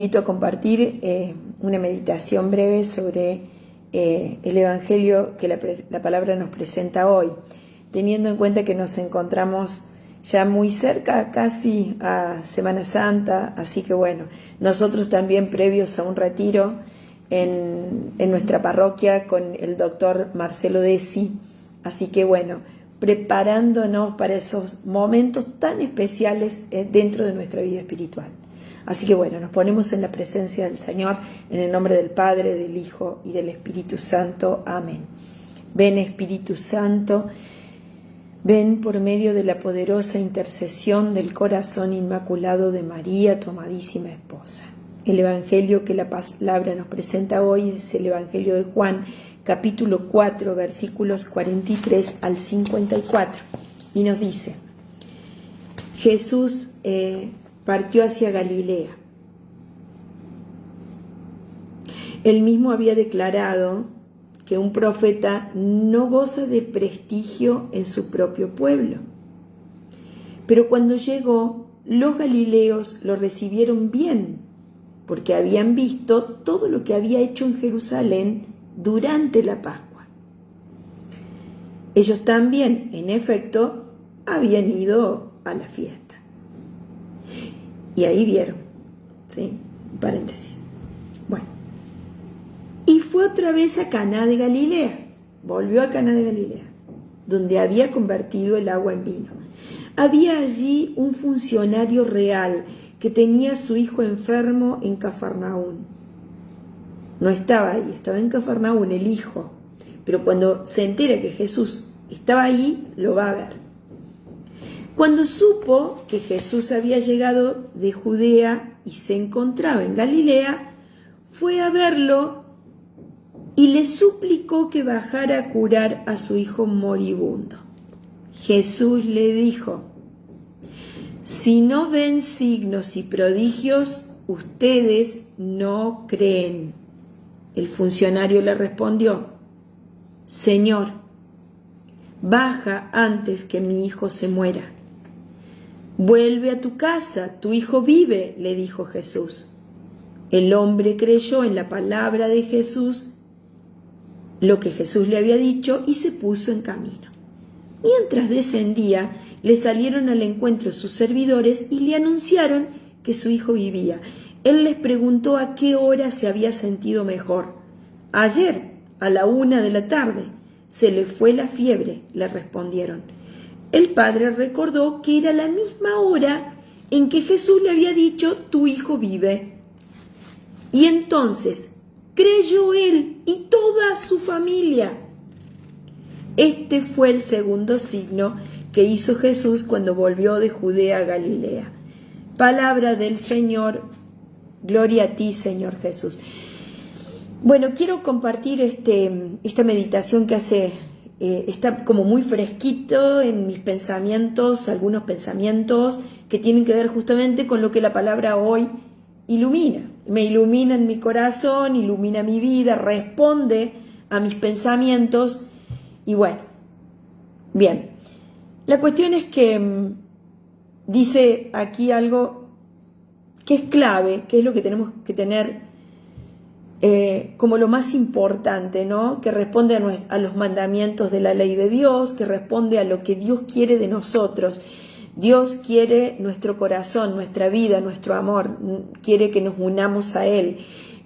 Invito a compartir una meditación breve sobre el Evangelio que la palabra nos presenta hoy, teniendo en cuenta que nos encontramos ya muy cerca, casi a Semana Santa, así que bueno, nosotros también previos a un retiro en nuestra parroquia con el doctor Marcelo Desi, así que bueno, preparándonos para esos momentos tan especiales dentro de nuestra vida espiritual. Así que bueno, nos ponemos en la presencia del Señor, en el nombre del Padre, del Hijo y del Espíritu Santo. Amén. Ven, Espíritu Santo, ven por medio de la poderosa intercesión del corazón inmaculado de María, tu amadísima esposa. El Evangelio que la palabra nos presenta hoy es el Evangelio de Juan, capítulo 4, versículos 43 al 54. Y nos dice, Jesús partió hacia Galilea. Él mismo había declarado que un profeta no goza de prestigio en su propio pueblo. Pero cuando llegó, los galileos lo recibieron bien, porque habían visto todo lo que había hecho en Jerusalén durante la Pascua. Ellos también, en efecto, habían ido a la fiesta. Y ahí vieron, ¿sí? Paréntesis. Bueno. Y fue otra vez a Caná de Galilea. Volvió a Caná de Galilea, donde había convertido el agua en vino. Había allí un funcionario real que tenía a su hijo enfermo en Cafarnaún. No estaba ahí, estaba en Cafarnaún el hijo. Pero cuando se entera que Jesús estaba ahí, lo va a ver. Cuando supo que Jesús había llegado de Judea y se encontraba en Galilea, fue a verlo y le suplicó que bajara a curar a su hijo moribundo. Jesús le dijo, si no ven signos y prodigios, ustedes no creen. El funcionario le respondió, Señor, baja antes que mi hijo se muera. Vuelve a tu casa, tu hijo vive, le dijo Jesús. El hombre creyó en la palabra de Jesús, lo que Jesús le había dicho, y se puso en camino. Mientras descendía, le salieron al encuentro sus servidores y le anunciaron que su hijo vivía. Él les preguntó a qué hora se había sentido mejor. Ayer, a la 1:00 p.m, se le fue la fiebre, le respondieron. El padre recordó que era la misma hora en que Jesús le había dicho, tu hijo vive. Y entonces creyó él y toda su familia. Este fue el segundo signo que hizo Jesús cuando volvió de Judea a Galilea. Palabra del Señor, gloria a ti, Señor Jesús. Bueno, quiero compartir esta meditación que está como muy fresquito en mis pensamientos, algunos pensamientos que tienen que ver justamente con lo que la palabra hoy ilumina. Me ilumina en mi corazón, ilumina mi vida, responde a mis pensamientos. Y bueno, bien. La cuestión es que dice aquí algo que es clave, que es lo que tenemos que tener como lo más importante, ¿no? Que responde a los mandamientos de la ley de Dios, que responde a lo que Dios quiere de nosotros. Dios quiere nuestro corazón, nuestra vida, nuestro amor, quiere que nos unamos a Él,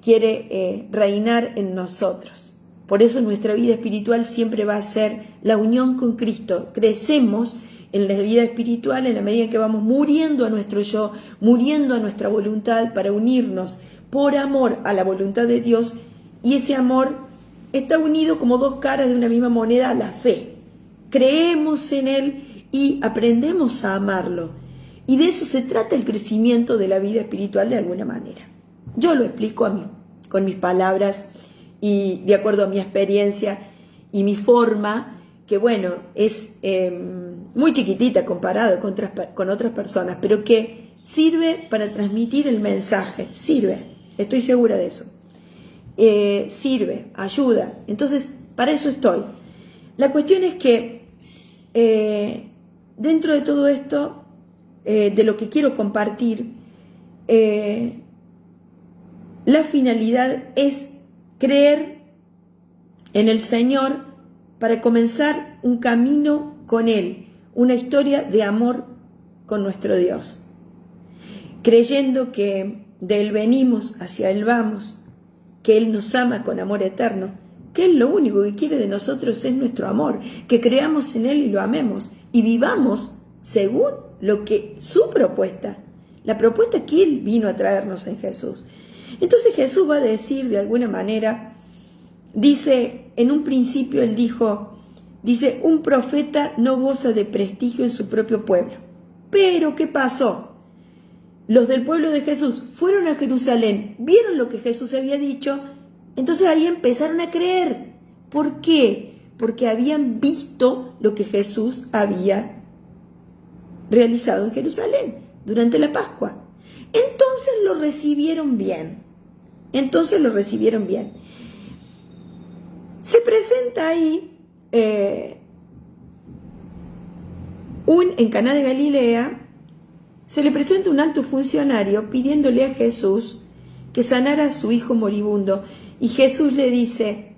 quiere reinar en nosotros. Por eso nuestra vida espiritual siempre va a ser la unión con Cristo. Crecemos en la vida espiritual en la medida en que vamos muriendo a nuestro yo, muriendo a nuestra voluntad para unirnos por amor a la voluntad de Dios, y ese amor está unido como dos caras de una misma moneda a la fe. Creemos en Él y aprendemos a amarlo. Y de eso se trata el crecimiento de la vida espiritual de alguna manera. Yo lo explico con mis palabras y de acuerdo a mi experiencia y mi forma, que bueno, es muy chiquitita comparado con otras personas, pero que sirve para transmitir el mensaje, sirve. Estoy segura de eso. Sirve, ayuda. Entonces, para eso estoy. La cuestión es que dentro de todo esto, de lo que quiero compartir, la finalidad es creer en el Señor para comenzar un camino con Él, una historia de amor con nuestro Dios, creyendo que de Él venimos, hacia Él vamos, que Él nos ama con amor eterno, que Él lo único que quiere de nosotros es nuestro amor, que creamos en Él y lo amemos y vivamos según lo que su propuesta, la propuesta que Él vino a traernos en Jesús. Entonces Jesús va a decir de alguna manera, dice, en un principio Él dice, un profeta no goza de prestigio en su propio pueblo. Pero ¿qué pasó? Los del pueblo de Jesús fueron a Jerusalén, vieron lo que Jesús había dicho, entonces ahí empezaron a creer. ¿Por qué? Porque habían visto lo que Jesús había realizado en Jerusalén durante la Pascua. Entonces lo recibieron bien. Se presenta ahí en Caná de Galilea, se le presenta un alto funcionario pidiéndole a Jesús que sanara a su hijo moribundo. Y Jesús le dice,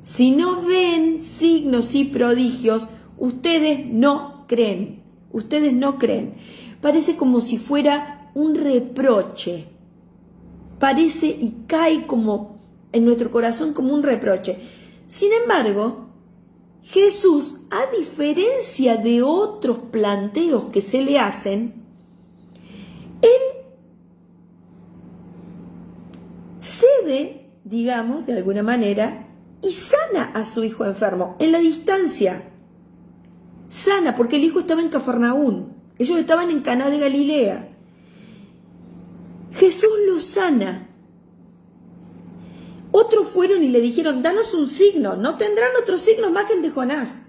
si no ven signos y prodigios, ustedes no creen. Parece como si fuera un reproche. Parece y cae como en nuestro corazón como un reproche. Sin embargo, Jesús, a diferencia de otros planteos que se le hacen, Él cede, digamos, de alguna manera, y sana a su hijo enfermo en la distancia. Sana, porque el hijo estaba en Cafarnaún, ellos estaban en Caná de Galilea. Jesús lo sana. Otros fueron y le dijeron, danos un signo, no tendrán otro signo más que el de Jonás.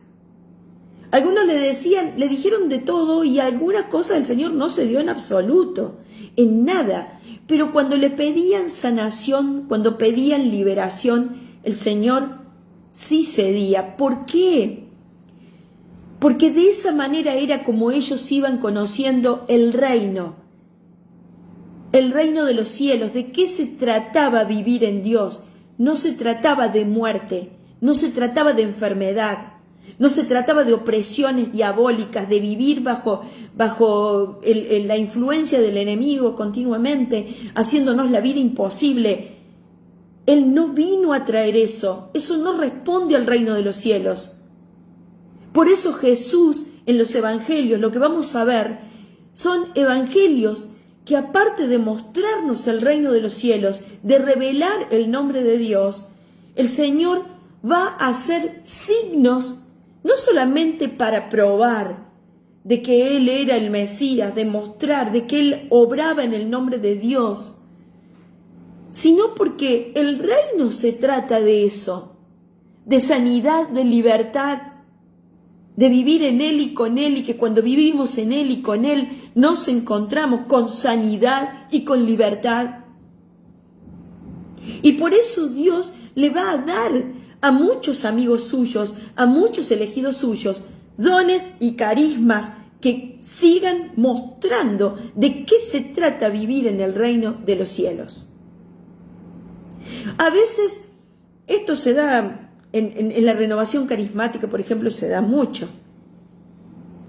Algunos le dijeron de todo y algunas cosas del Señor no se dio en absoluto, en nada. Pero cuando le pedían sanación, cuando pedían liberación, el Señor sí cedía. ¿Por qué? Porque de esa manera era como ellos iban conociendo el reino de los cielos. ¿De qué se trataba vivir en Dios? No se trataba de muerte, no se trataba de enfermedad, no se trataba de opresiones diabólicas, de vivir bajo la influencia del enemigo continuamente, haciéndonos la vida imposible. Él no vino a traer eso no responde al reino de los cielos. Por eso Jesús en los evangelios, lo que vamos a ver, son evangelios que aparte de mostrarnos el reino de los cielos, de revelar el nombre de Dios, el Señor va a hacer signos, no solamente para probar de que Él era el Mesías, de mostrar de que Él obraba en el nombre de Dios, sino porque el reino se trata de eso, de sanidad, de libertad, de vivir en Él y con Él, y que cuando vivimos en Él y con Él nos encontramos con sanidad y con libertad. Y por eso Dios le va a dar a muchos amigos suyos, a muchos elegidos suyos, dones y carismas que sigan mostrando de qué se trata vivir en el reino de los cielos. A veces esto se da en la renovación carismática, por ejemplo, se da mucho.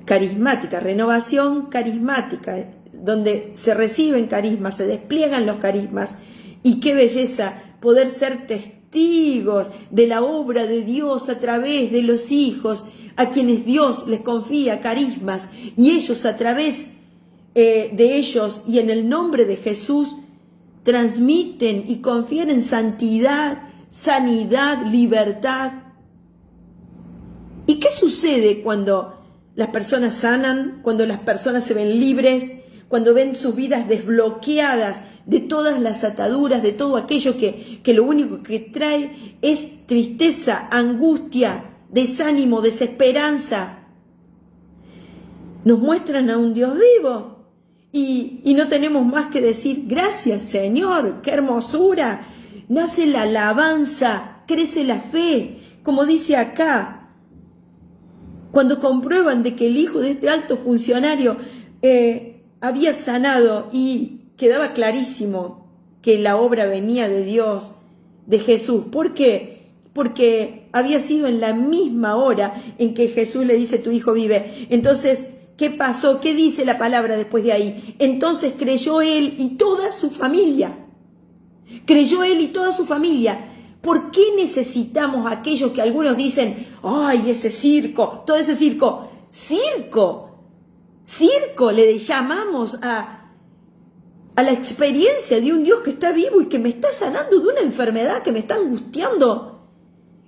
Renovación carismática, donde se reciben carismas, se despliegan los carismas, y qué belleza poder ser testigos de la obra de Dios a través de los hijos, a quienes Dios les confía carismas, y ellos a través de ellos y en el nombre de Jesús transmiten y confían en santidad, sanidad, libertad. ¿Y qué sucede cuando las personas sanan, cuando las personas se ven libres, cuando ven sus vidas desbloqueadas de todas las ataduras, de todo aquello que lo único que trae es tristeza, angustia, desánimo, desesperanza? Nos muestran a un Dios vivo y no tenemos más que decir, gracias Señor, qué hermosura. Nace la alabanza, crece la fe, como dice acá, cuando comprueban de que el hijo de este alto funcionario había sanado, y quedaba clarísimo que la obra venía de Dios, de Jesús. ¿Por qué? Porque había sido en la misma hora en que Jesús le dice, tu hijo vive. Entonces, ¿qué pasó? ¿Qué dice la palabra después de ahí? Entonces creyó él y toda su familia. Creyó él y toda su familia. ¿Por qué necesitamos aquellos que algunos dicen, ay, ese circo, todo ese circo? Circo le llamamos a la experiencia de un Dios que está vivo y que me está sanando de una enfermedad que me está angustiando,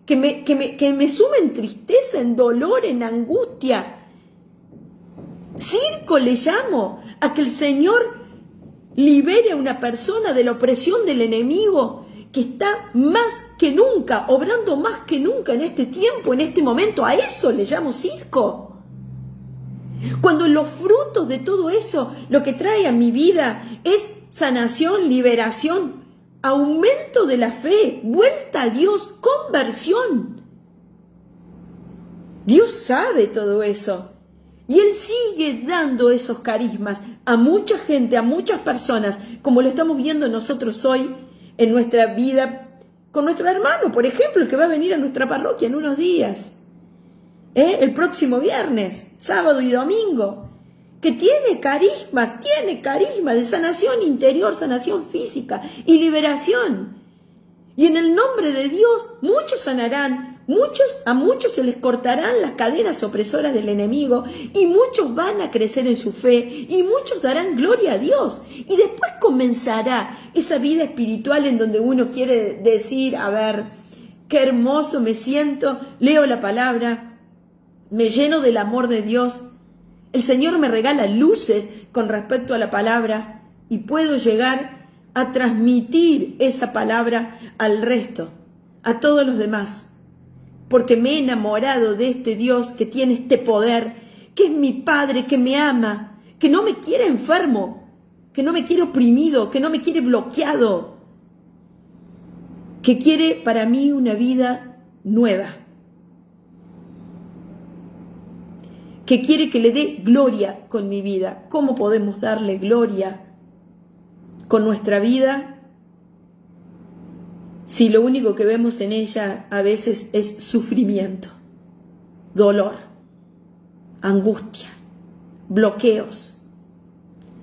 que me suma en tristeza, en dolor, en angustia. Circo le llamo a que el Señor libere a una persona de la opresión del enemigo que está más que nunca, obrando más que nunca en este tiempo, en este momento. A eso le llamo circo. Cuando los frutos de todo eso, lo que trae a mi vida es sanación, liberación, aumento de la fe, vuelta a Dios, conversión. Dios sabe todo eso. Y Él sigue dando esos carismas a mucha gente, a muchas personas, como lo estamos viendo nosotros hoy en nuestra vida, con nuestro hermano, por ejemplo, el que va a venir a nuestra parroquia en unos días. El próximo viernes, sábado y domingo, que tiene carisma de sanación interior, sanación física y liberación. Y en el nombre de Dios, muchos sanarán, a muchos se les cortarán las cadenas opresoras del enemigo y muchos van a crecer en su fe y muchos darán gloria a Dios. Y después comenzará esa vida espiritual en donde uno quiere decir, a ver, qué hermoso me siento, leo la palabra, me lleno del amor de Dios, el Señor me regala luces con respecto a la palabra y puedo llegar a transmitir esa palabra al resto, a todos los demás, porque me he enamorado de este Dios que tiene este poder, que es mi Padre, que me ama, que no me quiere enfermo, que no me quiere oprimido, que no me quiere bloqueado, que quiere para mí una vida nueva, que quiere que le dé gloria con mi vida. ¿Cómo podemos darle gloria con nuestra vida si lo único que vemos en ella a veces es sufrimiento, dolor, angustia, bloqueos,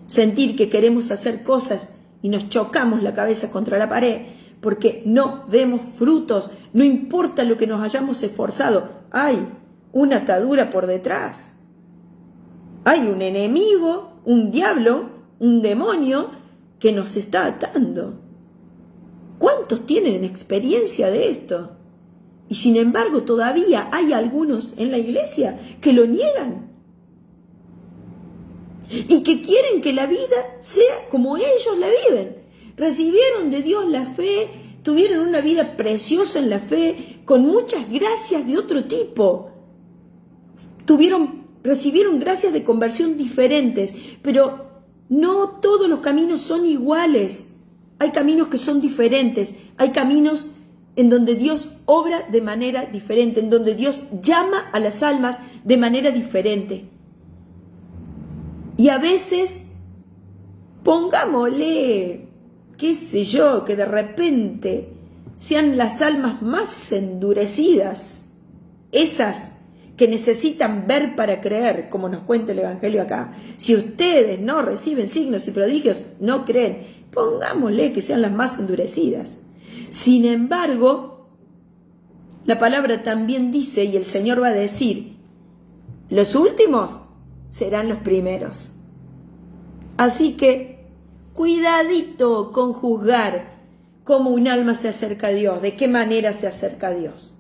sentir que queremos hacer cosas y nos chocamos la cabeza contra la pared porque no vemos frutos, no importa lo que nos hayamos esforzado, hay una atadura por detrás. Hay un enemigo, un diablo, un demonio que nos está atando. ¿Cuántos tienen experiencia de esto? Y sin embargo todavía hay algunos en la iglesia que lo niegan. Y que quieren que la vida sea como ellos la viven. Recibieron de Dios la fe, tuvieron una vida preciosa en la fe, con muchas gracias de otro tipo. Recibieron gracias de conversión diferentes, pero no todos los caminos son iguales. Hay caminos que son diferentes, hay caminos en donde Dios obra de manera diferente, en donde Dios llama a las almas de manera diferente. Y a veces, pongámosle, qué sé yo, que de repente sean las almas más endurecidas, esas que necesitan ver para creer, como nos cuenta el Evangelio acá. Si ustedes no reciben signos y prodigios, no creen. Pongámosle que sean las más endurecidas. Sin embargo, la palabra también dice, y el Señor va a decir, los últimos serán los primeros. Así que, cuidadito con juzgar cómo un alma se acerca a Dios, de qué manera se acerca a Dios.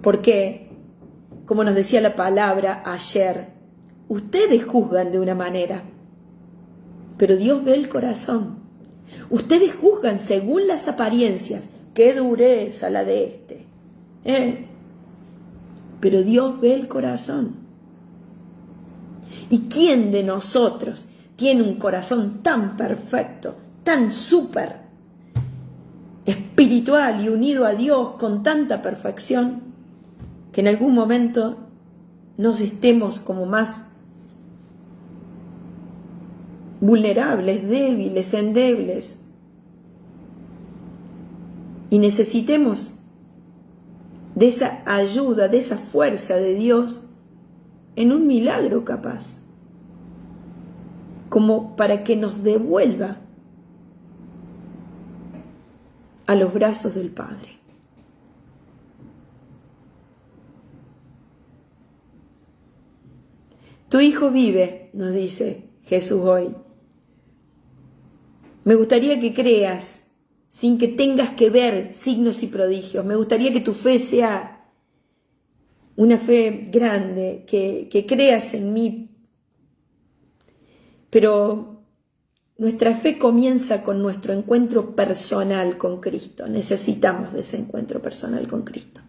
Porque, como nos decía la palabra ayer, ustedes juzgan de una manera, pero Dios ve el corazón. Ustedes juzgan según las apariencias. Qué dureza la de este. Pero Dios ve el corazón. ¿Y quién de nosotros tiene un corazón tan perfecto, tan súper espiritual y unido a Dios con tanta perfección, que en algún momento nos estemos como más vulnerables, débiles, endebles? y necesitemos de esa ayuda, de esa fuerza de Dios en un milagro capaz, como para que nos devuelva a los brazos del Padre. Tu hijo vive, nos dice Jesús hoy. Me gustaría que creas sin que tengas que ver signos y prodigios. Me gustaría que tu fe sea una fe grande, que creas en mí. Pero nuestra fe comienza con nuestro encuentro personal con Cristo. Necesitamos de ese encuentro personal con Cristo.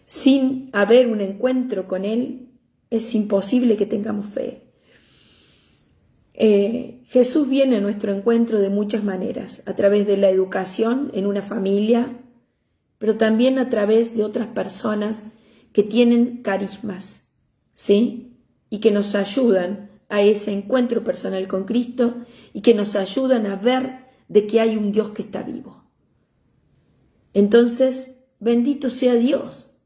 Sin haber un encuentro con Él, es imposible que tengamos fe. Jesús viene a nuestro encuentro de muchas maneras, a través de la educación en una familia, pero también a través de otras personas que tienen carismas, ¿sí? Y que nos ayudan a ese encuentro personal con Cristo y que nos ayudan a ver de que hay un Dios que está vivo. Entonces, bendito sea Dios,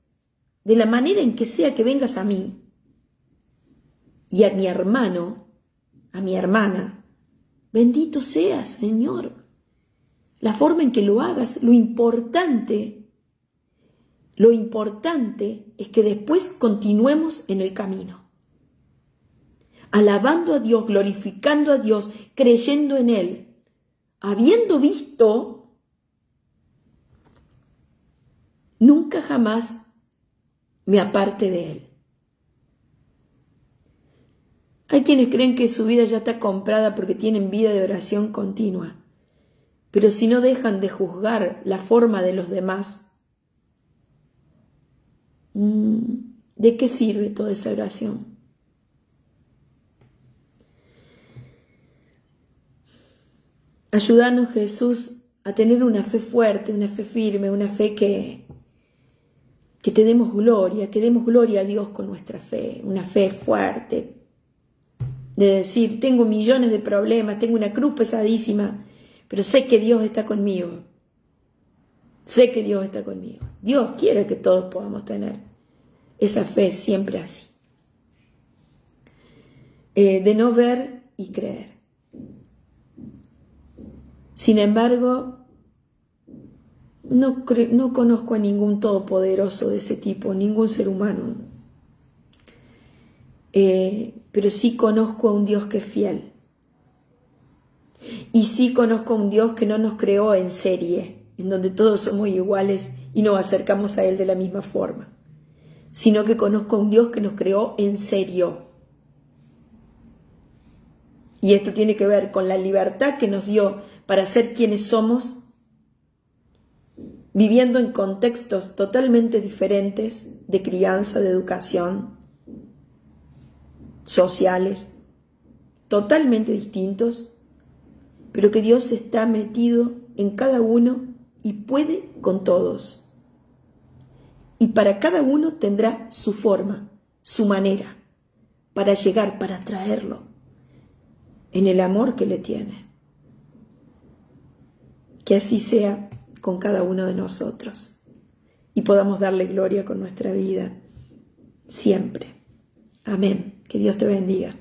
de la manera en que sea que vengas a mí y a mi hermano, a mi hermana, bendito seas, Señor. La forma en que lo hagas, lo importante es que después continuemos en el camino, alabando a Dios, glorificando a Dios, creyendo en Él, habiendo visto, nunca jamás me aparte de Él. Hay quienes creen que su vida ya está comprada porque tienen vida de oración continua, pero si no dejan de juzgar la forma de los demás, ¿de qué sirve toda esa oración? Ayúdanos, Jesús, a tener una fe fuerte, una fe firme, una fe que te demos gloria a Dios con nuestra fe, una fe fuerte, de decir, tengo millones de problemas, tengo una cruz pesadísima, pero sé que Dios está conmigo. Sé que Dios está conmigo. Dios quiere que todos podamos tener esa fe siempre así. De no ver y creer. Sin embargo, no conozco a ningún todopoderoso de ese tipo, ningún ser humano. Pero sí conozco a un Dios que es fiel. Y sí conozco a un Dios que no nos creó en serie, en donde todos somos iguales y nos acercamos a Él de la misma forma, sino que conozco a un Dios que nos creó en serio. Y esto tiene que ver con la libertad que nos dio para ser quienes somos, viviendo en contextos totalmente diferentes de crianza, de educación, sociales, totalmente distintos, pero que Dios está metido en cada uno y puede con todos. Y para cada uno tendrá su forma, su manera, para llegar, para atraerlo en el amor que le tiene. Que así sea con cada uno de nosotros y podamos darle gloria con nuestra vida siempre. Amén. Que Dios te bendiga.